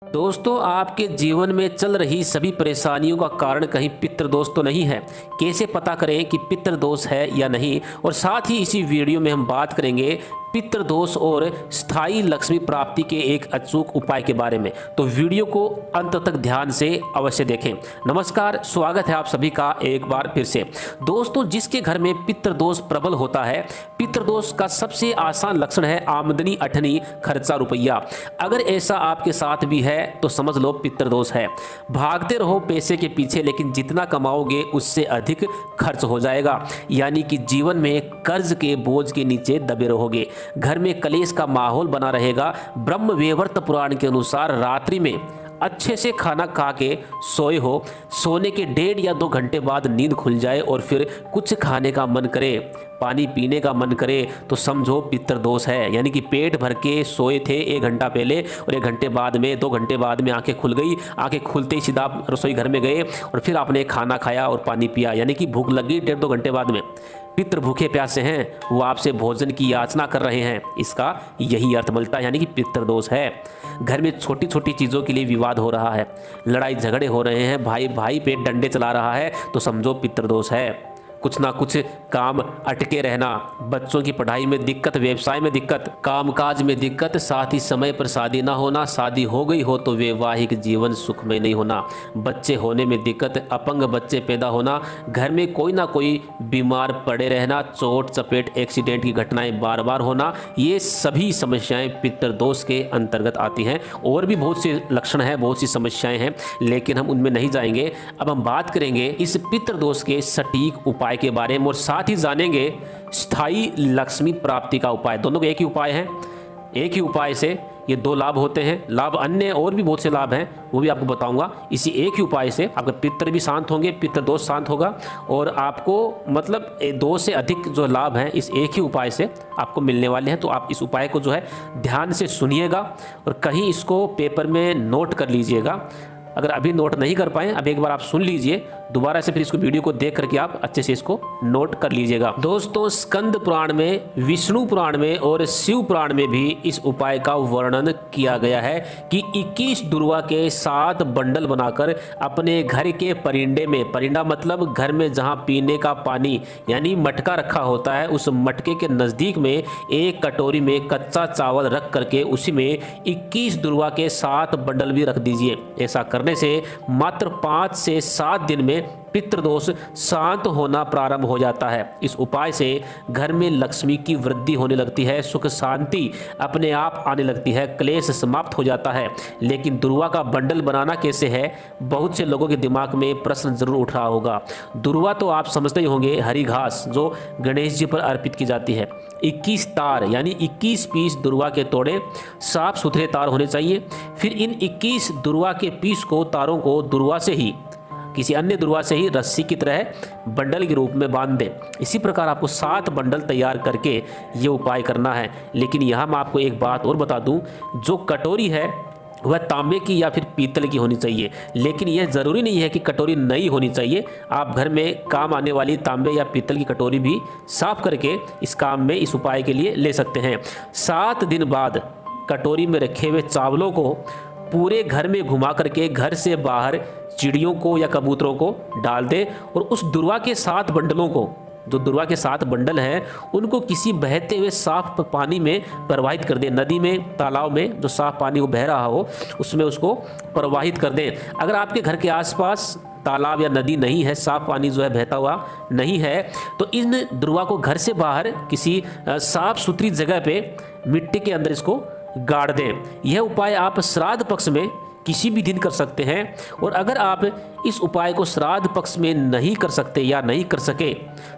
दोस्तों, आपके जीवन में चल रही सभी परेशानियों का कारण कहीं पितृदोष तो नहीं है। कैसे पता करें कि पितृदोष है या नहीं, और साथ ही इसी वीडियो में हम बात करेंगे पितृदोष और स्थायी लक्ष्मी प्राप्ति के एक अचूक उपाय के बारे में। तो वीडियो को अंत तक ध्यान से अवश्य देखें। नमस्कार, स्वागत है आप सभी का एक बार फिर से। दोस्तों, जिसके घर में पितृदोष प्रबल होता है, पितृदोष का सबसे आसान लक्षण है आमदनी अठनी खर्चा रुपया। अगर ऐसा आपके साथ भी है तो समझ लो पितृदोष है। भागते रहो पैसे के पीछे, लेकिन जितना कमाओगे उससे अधिक खर्च हो जाएगा, यानी कि जीवन में कर्ज के बोझ के नीचे दबे रहोगे। घर में कलेश का माहौल बना रहेगा। ब्रह्म वैवर्त पुराण के अनुसार रात्रि में अच्छे से खाना खा के सोए हो, सोने के 1.5 या 2 घंटे बाद नींद खुल जाए और फिर कुछ खाने का मन करे, पानी पीने का मन करे, तो समझो पितृदोष है। यानी कि पेट भर के सोए थे 1 घंटा पहले और 1 घंटे बाद में, 2 घंटे बाद में आंखें खुल गई। आंखें खुलते ही सीधा आप रसोई घर में गए और फिर आपने खाना खाया और पानी पिया, यानी कि भूख लगी 1.5-2 घंटे बाद में। पितृ भूखे प्यासे हैं, वो आपसे भोजन की याचना कर रहे हैं, इसका यही अर्थ मिलता है, यानी कि पितृदोष है। घर में छोटी छोटी चीज़ों के लिए विवाद हो रहा है, लड़ाई झगड़े हो रहे हैं, भाई भाई पे डंडे चला रहा है, तो समझो पितृदोष है। कुछ ना कुछ काम अटके रहना, बच्चों की पढ़ाई में दिक्कत, व्यवसाय में दिक्कत, कामकाज में दिक्कत, साथ ही समय पर शादी ना होना, शादी हो गई हो तो वैवाहिक जीवन सुखमय नहीं होना, बच्चे होने में दिक्कत, अपंग बच्चे पैदा होना, घर में कोई ना कोई बीमार पड़े रहना, चोट चपेट एक्सीडेंट की घटनाएं बार बार होना, ये सभी समस्याएं पितृदोष के अंतर्गत आती हैं। और भी बहुत से लक्षण हैं, बहुत सी समस्याएं हैं, लेकिन हम उनमें नहीं जाएंगे। अब हम बात करेंगे इस पितृदोष के सटीक उपाय के बारे में, और साथ ही जानेंगे स्थायी लक्ष्मी प्राप्ति का उपाय। दोनों के एक ही उपाय है, एक ही उपाय से ये 2 लाभ होते हैं। लाभ अन्य और भी बहुत से लाभ हैं, वो भी आपको बताऊंगा। इसी एक ही उपाय से आपके पितृ भी शांत होंगे, पितृदोष शांत होगा, और आपको मतलब 2 से अधिक जो लाभ हैं इस एक ही उपाय से आपको मिलने वाले हैं। तो आप इस उपाय को जो है ध्यान से सुनिएगा और कहीं इसको पेपर में नोट कर लीजिएगा। अगर अभी नोट नहीं कर पाए, अब एक बार आप सुन लीजिए, दोबारा से फिर इसको वीडियो को देख करके आप अच्छे से इसको नोट कर लीजिएगा। दोस्तों, स्कंद पुराण में, विष्णु पुराण में और शिव पुराण में भी इस उपाय का वर्णन किया गया है कि 21 दुर्वा के 7 बंडल बनाकर अपने घर के परिंडे में, परिंडा मतलब घर में जहां पीने का पानी यानी मटका रखा होता है, उस मटके के नज़दीक में एक कटोरी में कच्चा चावल रख करके उसी में 21 दुर्वा के 7 बंडल भी रख दीजिए। ऐसा करने से मात्र 5 से 7 दिन में पितृदोष शांत होना प्रारंभ हो जाता है। इस उपाय से घर में लक्ष्मी की वृद्धि होने लगती है, सुख शांति अपने आप आने लगती है, क्लेश समाप्त हो जाता है। लेकिन दुर्वा का बंडल बनाना कैसे है, बहुत से लोगों के दिमाग में प्रश्न जरूर उठ रहा होगा। दुर्वा तो आप समझते ही होंगे, हरी घास जो गणेश जी पर अर्पित की जाती है। 21 तार यानी 21 पीस दुर्वा के तोड़े, साफ सुथरे तार होने चाहिए। फिर इन 21 दुर्वा के पीस को, तारों को दुर्वा से ही, किसी अन्य दुर्वा से ही रस्सी की तरह बंडल के रूप में बांध दें। इसी प्रकार आपको 7 बंडल तैयार करके ये उपाय करना है। लेकिन यहाँ मैं आपको एक बात और बता दूं, जो कटोरी है वह तांबे की या फिर पीतल की होनी चाहिए। लेकिन यह ज़रूरी नहीं है कि कटोरी नई होनी चाहिए। आप घर में काम आने वाली तांबे या पीतल की कटोरी भी साफ करके इस काम में, इस उपाय के लिए ले सकते हैं। 7 दिन बाद कटोरी में रखे हुए चावलों को पूरे घर में घुमा करके घर से बाहर चिड़ियों को या कबूतरों को डाल दे, और उस दुर्वा के 7 बंडलों को, जो दुर्वा के 7 बंडल हैं, उनको किसी बहते हुए साफ पानी में प्रवाहित कर दें। नदी में, तालाब में जो साफ पानी वो बह रहा हो उसमें उसको प्रवाहित कर दें। अगर आपके घर के आसपास तालाब या नदी नहीं है, साफ पानी जो है बहता हुआ नहीं है, तो इन दुर्वा को घर से बाहर किसी साफ सुथरी जगह पे मिट्टी के अंदर इसको गाड़ दें। यह उपाय आप श्राद्ध पक्ष में किसी भी दिन कर सकते हैं। और अगर आप इस उपाय को श्राद्ध पक्ष में नहीं कर सकते या नहीं कर सके,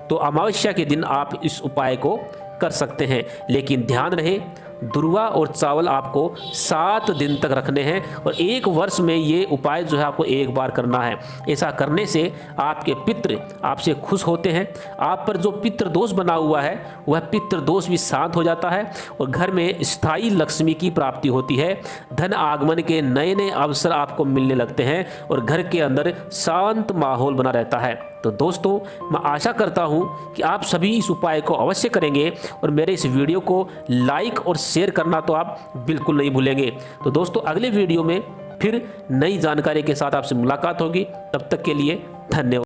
तो अमावस्या के दिन आप इस उपाय को कर सकते हैं। लेकिन ध्यान रहे, दुर्वा और चावल आपको 7 दिन तक रखने हैं, और 1 वर्ष में ये उपाय जो है आपको एक बार करना है। ऐसा करने से आपके पितृ आपसे खुश होते हैं। आप पर जो पितृदोष बना हुआ है वह पितृदोष भी शांत हो जाता है, और घर में स्थायी लक्ष्मी की प्राप्ति होती है। धन आगमन के नए नए अवसर आपको मिलने लगते हैं, और घर के अंदर शांत माहौल बना रहता है। तो दोस्तों, मैं आशा करता हूं कि आप सभी इस उपाय को अवश्य करेंगे, और मेरे इस वीडियो को लाइक और शेयर करना तो आप बिल्कुल नहीं भूलेंगे। तो दोस्तों, अगले वीडियो में फिर नई जानकारी के साथ आपसे मुलाकात होगी। तब तक के लिए धन्यवाद।